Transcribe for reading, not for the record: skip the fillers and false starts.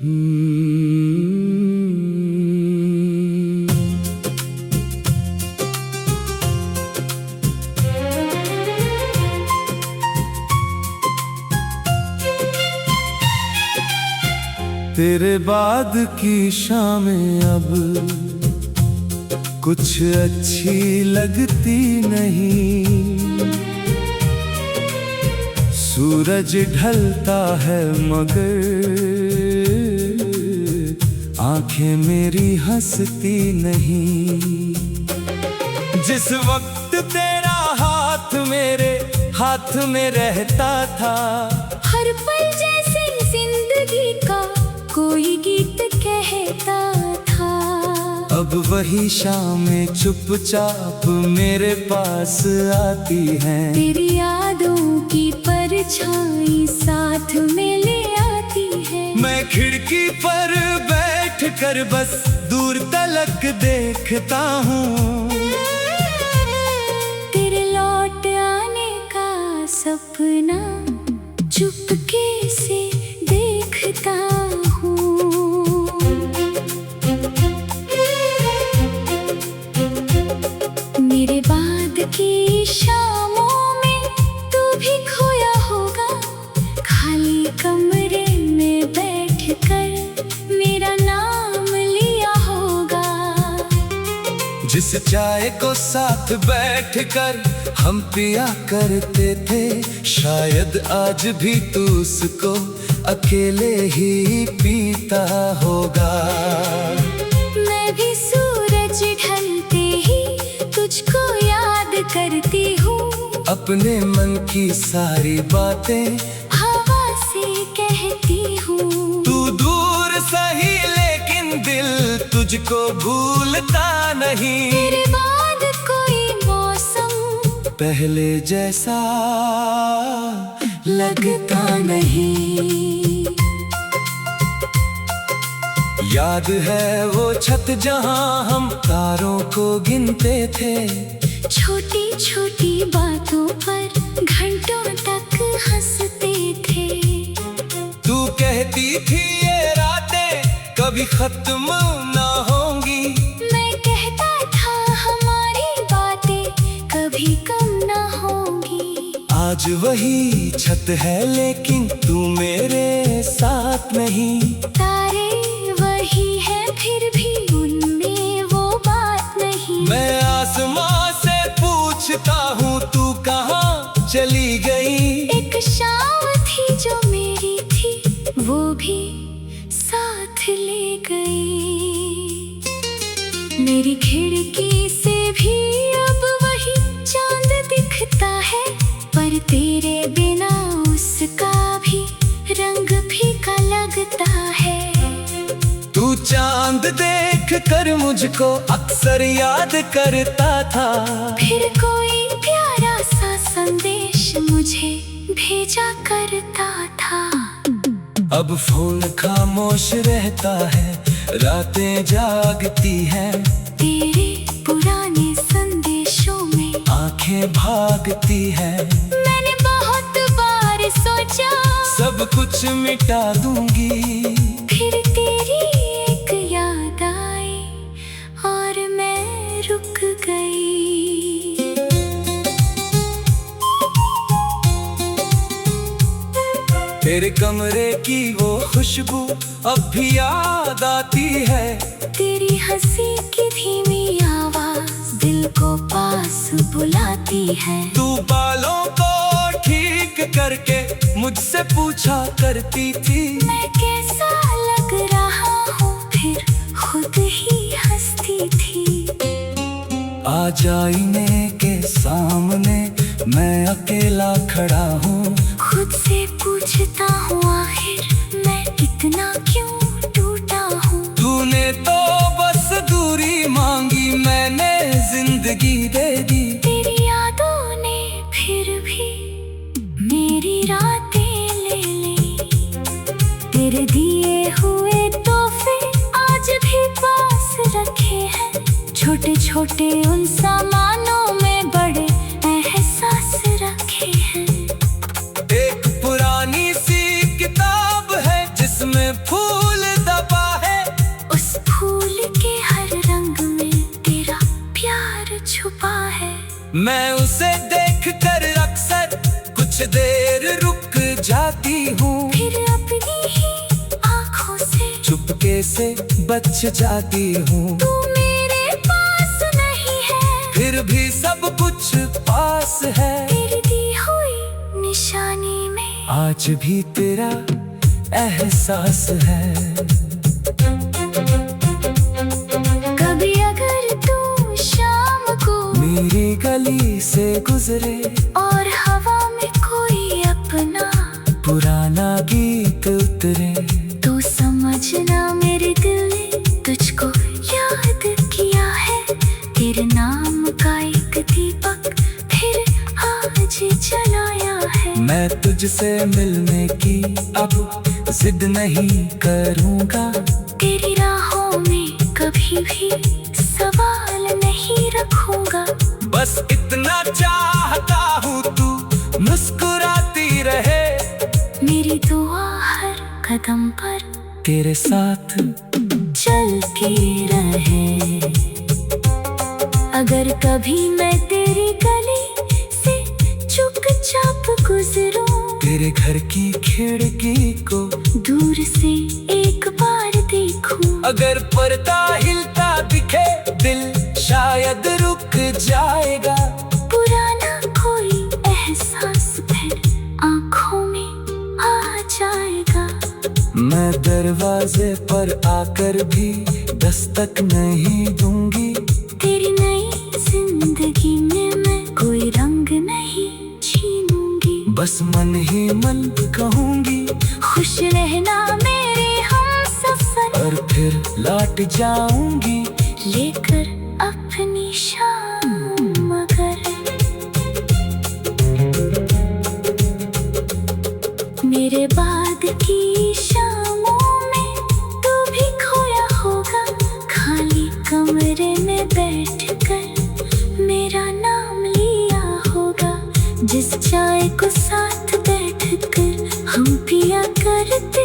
तेरे बाद की शामें अब कुछ अच्छी लगती नहीं। सूरज ढलता है मगर आंखें मेरी हंसती नहीं। जिस वक्त तेरा हाथ मेरे हाथ में रहता था, हर पल जैसे जिंदगी का कोई गीत कहता था। अब वही शामें चुपचाप मेरे पास आती हैं। तेरी यादों की परछाई साथ में ले आती है। मैं खिड़की पर बैठ कर बस दूर तलक देखता हूँ। तेरे लौट आने का सपना चुपके से देखता हूँ। मेरे बाद की शामों में तू भी खोया होगा, खाली कमरे में बैठकर मेरा नाम लिया होगा। जिस चाय को साथ बैठकर हम पिया करते थे, शायद आज भी तू उसको अकेले ही पीता होगा। मैं भी सूरज ढलते ही तुझको याद करती हूँ। अपने मन की सारी बातें हवा से कहती हूँ। तू दूर सही लेकिन दिल तुझको भूलता नहीं। तेरे बाद कोई मौसम पहले जैसा लगता नहीं। याद है वो छत जहां हम तारों को गिनते थे। छोटी छोटी बातों पर घंटों तक हंसते थे। तू कहती थी ये रातें कभी खत्म ना होंगी। मैं कहता था हमारी बातें कभी कम ना होंगी। आज वही छत है लेकिन तू मेरे साथ नहीं। तारे वही है फिर भी उनमें वो बात नहीं। मैं आसमां से पूछता हूँ तू कहाँ चली गई। एक शाम थी जो मेरी थी, वो भी साथ ले गई। मेरी खिड़की से भी अब वही चांद दिखता है, पर तेरे बिना उसका भी रंग फीका लगता है। तू चांद देख कर मुझको अक्सर याद करता था। फिर कोई प्यारा सा संदेश मुझे भेजा करता था। अब फोन खामोश रहता है, रातें जागती हैं। तेरे पुराने संदेशों में आंखें भागती हैं। मैंने बहुत बार सोचा सब कुछ मिटा दूंगी। फिर तेरी एक याद आई और मैं रुक गई। तेरे कमरे की वो खुशबू अब भी याद आती है। तेरी हंसी की धीमी आवाज दिल को पास बुलाती है। तू बालों को ठीक करके मुझसे पूछा करती थी, मैं कैसा लग रहा हूँ, फिर खुद ही हंसती थी। आज आईने के सामने मैं अकेला खड़ा हूँ। खुद से पूछता हूँ आखिर मैं इतना क्यों टूटा हूँ। तूने तो बस दूरी मांगी, मैंने जिंदगी दे दी। तेरी यादों ने फिर भी मेरी रातें ले ली। तेरे दिए हुए तोहफे आज भी पास रखे हैं। छोटे छोटे उन सामानों में बड़े एहसास रखे हैं। एक पुरानी सी किताब है जिसमें फूल मैं उसे देखकर अक्सर कुछ देर रुक जाती हूँ, फिर अपनी ही आँखों से चुपके से बच जाती हूँ। तू मेरे पास नहीं है, फिर भी सब कुछ पास है। तेरी दी हुई निशानी में आज भी तेरा एहसास है। कभी अगर तू शाम को मेरी गली से गुजरे और हवा में कोई अपना पुराना गीत उतरे, तू समझना मेरे दिल ने तुझको याद किया है। तेरे नाम का एक दीपक फिर आज जलाया है। मैं तुझसे मिलने की अब जिद नहीं करूँगा, तेरी राहों में कभी भी सवाल नहीं रखूंगा। बस इतना चाहता हूँ तू मुस्कुराती रहे, मेरी दुआ हर कदम पर तेरे साथ चलती रहे। अगर कभी मैं तेरी गली से चुपचाप गुजरूं, तेरे घर की खिड़की को दूर से एक बार देखूं, अगर पर्दा हिलता दिखे दिल शायद रुक जाएगा। पुराना कोई एहसास फिर आँखों में आ जाएगा। मैं दरवाजे पर आकर भी दस्तक नहीं दूंगी, तेरी नई जिंदगी में मैं कोई रंग नहीं छीनूंगी। बस मन ही मन कहूंगी खुश रहना मेरे हमसफर, और फिर लौट जाऊंगी लेकर अपनी शाम मगर। मेरे बाद की शामों में तू भी खोया होगा, खाली कमरे में बैठकर मेरा नाम लिया होगा। जिस चाय को साथ बैठकर हम पिया करते